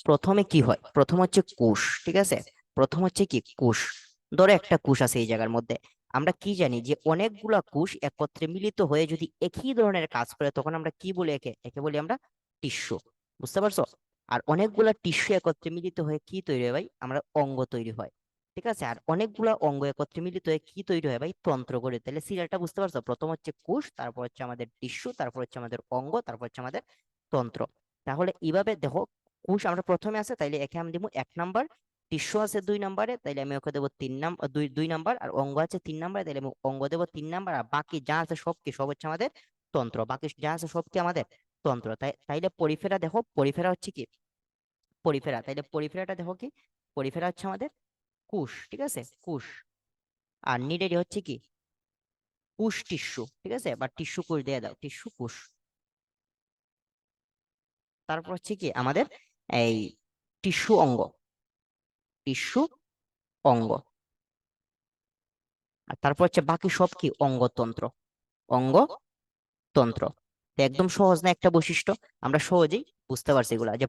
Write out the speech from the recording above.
প্রথমে কি হয়, প্রথম হচ্ছে কোষ, ঠিক আছে। প্রথম হচ্ছে কি কোষ। ধরো একটা কোষ আছে এই জায়গার মধ্যে। আমরা কি জানি যে অনেকগুলা কোষ একত্রে মিলিত হয়ে যদি একই ধরনের কাজ করে তখন আমরা কি বলি, একে একে বলি আমরা টিস্যু। বুঝতে পারছো? আর অনেকগুলা টিস্যু একত্রে মিলিত হয়ে কি তৈরি হয় ভাই, আমরা অঙ্গ তৈরি হয়। ঠিক আছে, আর অনেকগুলা অঙ্গ একত্রে মিলিত হয়ে কি তৈরি হয় ভাই, তন্ত্র গড়ে। তাহলে সিরিয়ালটা বুঝতে পারছো? প্রথম হচ্ছে কোষ, তারপর হচ্ছে আমাদের টিস্যু, তারপর হচ্ছে আমাদের অঙ্গ, তারপর হচ্ছে আমাদের তন্ত্র। তাহলে এইভাবে দেখো, কোষ আমরা প্রথমে আছে তাইলে একে আমি দিব 1 নাম্বার, টিস্যু আছে 2 নাম্বারে তাইলে আমি ওকে দেবো 3 নাম্বার, দুই নাম্বার, আর অঙ্গ আছে 3 নাম্বারে তাইলে আমি অঙ্গ দেবো 3 নাম্বার, আর বাকি যা আছে সব কি, সব হচ্ছে আমাদের তন্ত্র। বাকি যা আছে সব কি আমাদের তন্ত্র। তাইলে পরিফেরা দেখো, পরিফেরা হচ্ছে কি, পরিফেরা, তাইলে পরিফেরাটা দেখো কি, পরিফেরা হচ্ছে আমাদের কোষ, ঠিক আছে, কোষ। আর নিডেরি হচ্ছে কি, কোষ টিস্যু, ঠিক আছে, বা টিস্যু কোষ দিয়ে দাও, টিস্যু কোষ। তারপর হচ্ছে কি আমাদের এই টিস্যু অঙ্গ, টিস্যু অঙ্গ। আর তারপর হচ্ছে বাকি সব কি, অঙ্গতন্ত্র, অঙ্গতন্ত্র। তো একদম সহজ না একটা বৈশিষ্ট্য? আমরা সহজেই বুঝতে পারছি এগুলা, যে